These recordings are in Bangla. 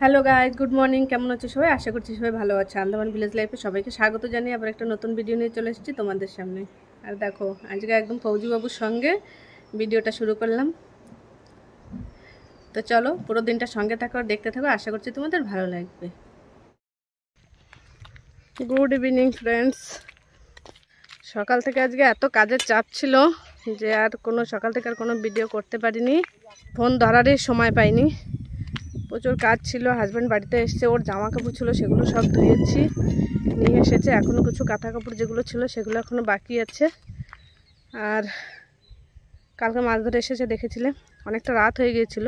Hello guys, good morning. কেমন আছো সবাই? আশা করছি সবাই ভালো আছে। আন্দামান ভিলেজ লাইফে সবাইকে স্বাগত জানিয়ে আবার একটা নতুন ভিডিও নিয়ে চলে এসেছি তোমাদের সামনে। আর দেখো, আজকে একদম ফৌজিবাবুর সঙ্গে ভিডিওটা শুরু করলাম। তো চলো পুরো দিনটা সঙ্গে থাকো আর দেখতে থাকো, আশা করছি তোমাদের ভালো লাগবে। Good evening friends. সকাল থেকে আজকে এত কাজের চাপ ছিল যে আর সকাল থেকে আর কোনো ভিডিও করতে পারিনি, ফোন ধরারই সময় পাইনি। প্রচুর কাজ ছিল। হাজব্যান্ড বাড়িতে এসছে, ওর জামা কাপড় ছিল সেগুলো সব ধুয়েছি, নিয়ে এসেছে। এখনও কিছু কাঁথা কাপড় যেগুলো ছিল সেগুলো এখনও বাকি আছে। আর কালকে মাছ ধরে এসেছে, দেখেছিলে অনেকটা রাত হয়ে গিয়েছিল,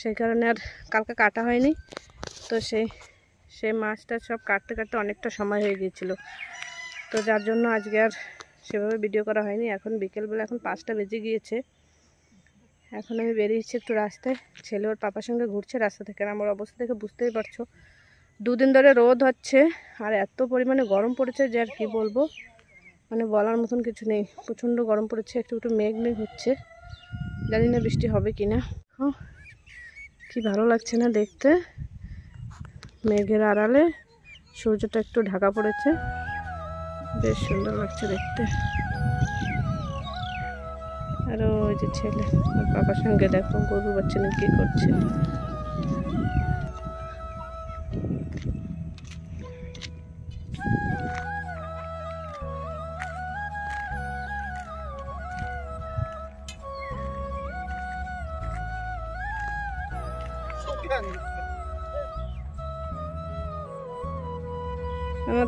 সেই কারণে আর কালকে কাটা হয়নি। তো সেই মাছটা সব কাটতে কাটতে অনেকটা সময় হয়ে গিয়েছিল, তো যার জন্য আজকে আর সেভাবে ভিডিও করা হয়নি। এখন বিকেলবেলা, এখন 5টা বেজে গিয়েছে। এখন আমি বেরিয়েছি একটু রাস্তায়, ছেলে ওর পাপার সঙ্গে ঘুরছে রাস্তা থেকে। আর আমার অবস্থা থেকে বুঝতেই পারছো, দুদিন ধরে রোদ হচ্ছে আর এত পরিমাণে গরম পড়েছে যে আর কি বলবো, মানে বলার মতন কিছু নেই। প্রচণ্ড গরম পড়েছে, একটু একটু মেঘ হচ্ছে, জানি না বৃষ্টি হবে কি না। কি ভালো লাগছে না দেখতে, মেঘের আড়ালে সূর্যটা একটু ঢাকা পড়েছে, বেশ সুন্দর লাগছে দেখতে। আর ওই যে ছেলে ওর বাবার সঙ্গে দেখো গরু বাচ্চা নিয়ে কি করছে।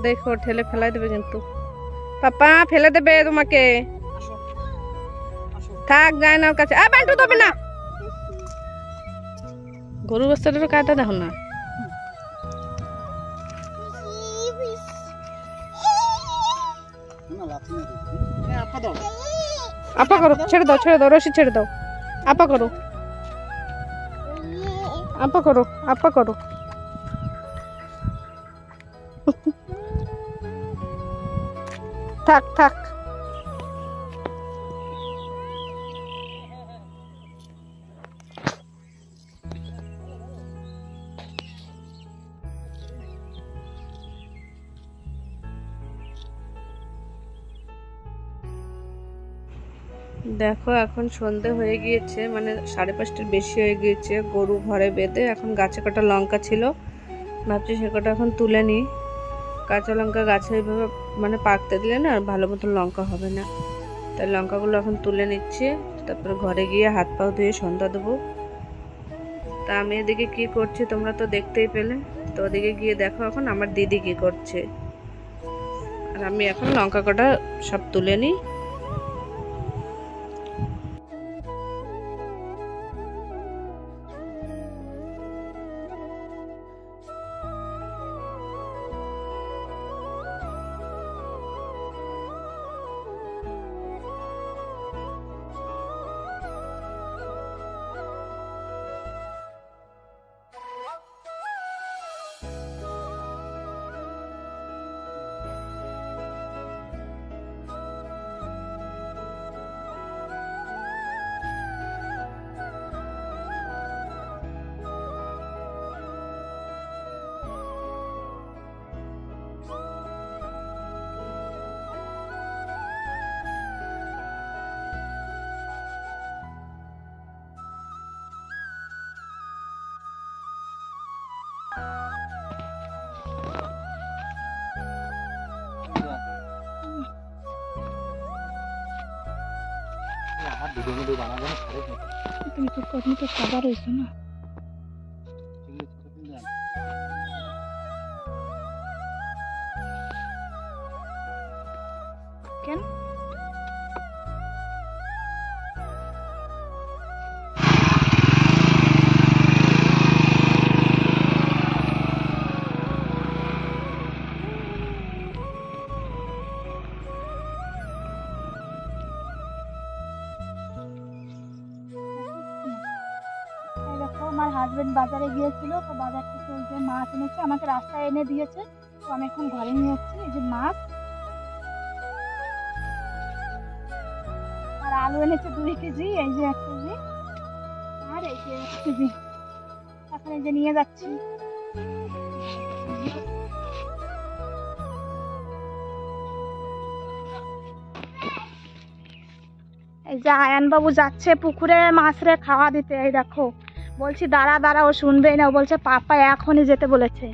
দেখো ঠেলে ফেলাই দেবে কিন্তু, পাপা ফেলে দেবে তোমাকে। থাক, যায় না ওর কাছে। বান্টু তবে না, গরু বাচ্চাটারও কাটা দেখো না। আপা করো, ছেড়ে দাও ছেড়ে দাও, রশি ছেড়ে দাও। আপা করো, আপা করো, আপা করো। থাক থাক। দেখো এখন সন্ধে হয়ে গিয়েছে, মানে 5:30টার বেশি হয়ে গিয়েছে। গরু ঘরে বেঁধে এখন গাছে কটা লঙ্কা ছিল, ভাবছি সে কটা এখন তুলে নিই। কাঁচা লঙ্কা গাছে এইভাবে মানে পাকতে দিলে না ভালো মতন লঙ্কা হবে না, তাই লঙ্কাগুলো এখন তুলে নিচ্ছি। তারপরে ঘরে গিয়ে হাত পাও ধুয়ে সন্ধ্যা দেবো। তা আমি এদিকে কি করছি তোমরা তো দেখতেই পেলে। তো ওদিকে গিয়ে দেখো এখন আমার দিদি কি করছে, আর আমি এখন লঙ্কা কটা সব তুলে নিই। তুমি তো কখনো তো খাবার হয়েছে না। কেন আমার হাজবেন্ড বাজারে গিয়েছিল, তো বাজার থেকে ওই যে মাছ এনেছে, আমাকে রাস্তায় এনে দিয়েছে। তো আমি এখন ঘরে নিয়ে যাচ্ছি। এই যে মাছ আর আলু এনেছে 2 কেজি, এই যে 1 কেজি, আর এই যে 1 কেজি। এখন এই যে নিয়ে যাচ্ছি। এই যে আয়ান বাবু যাচ্ছে পুকুরে মাছরে খাওয়া দিতে। এই দেখো, বলছি দাঁড়া দাঁড়া, ও শুনবেই না, ও বলছে পাপা এখনই যেতে বলেছে।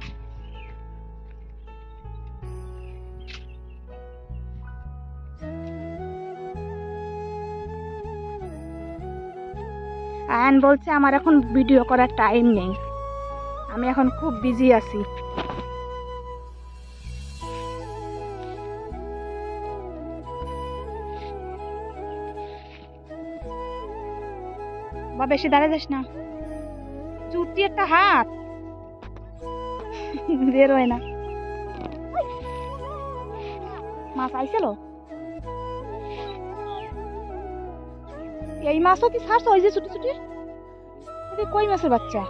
আয়ান বলছে আমার এখন ভিডিও করার টাইম নেই, আমি এখন খুব বিজি আছি। বা বেশি দাঁড়িয়ে যাস না, জুতি একটা হাত বের হয় না। মাছ আইছিল, এই মাছও কি ছাড়ছো? ওই যে ছোট ছোট কই মাছের বাচ্চা।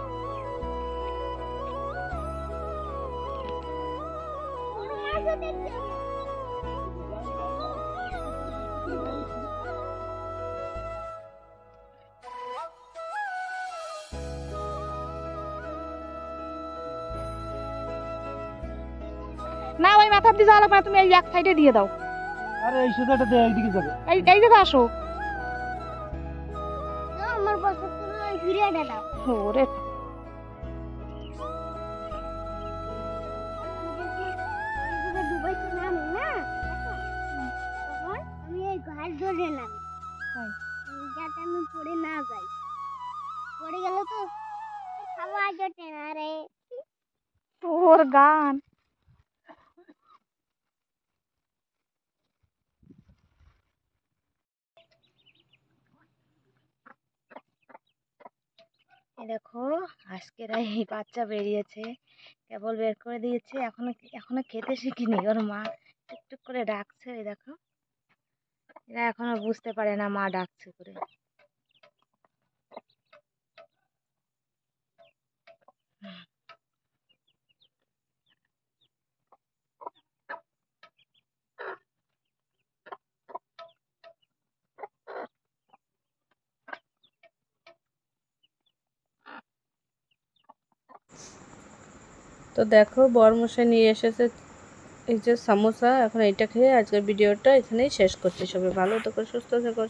না ওই মাথার দিয়ে যাওয়া লাগবে না, তুমি এই এক সাইডে দিয়ে দাও। আরে এই সুতাটা দে, এইদিকে যাবে। এই এই জায়গা আসো। আমার বছর ওই ঘুরিয়ে দাও। ওরে ডুবাইতে নামি না, তখন আমি এই ঘাস ধরে নামি যাতে আমি পড়ে না যাই। পড়ে গেলে তো খাওয়া জোটে না রে। তোর গান। দেখো আজকের এই বাচ্চা বেরিয়েছে, কেবল বের করে দিয়েছে, এখনো এখনো খেতে শিখিনি। ওর মা টুকটুক করে ডাকছে, ওই দেখো এরা এখনো বুঝতে পারে না মা ডাকছে করে। তো দেখো বরমশাই নিয়ে এসেছে এই যে সমোসা। এখন এইটা খেয়ে আজকের ভিডিওটা এখানেই শেষ করছি। সবাই ভালো থেকো, সুস্থ থেকো।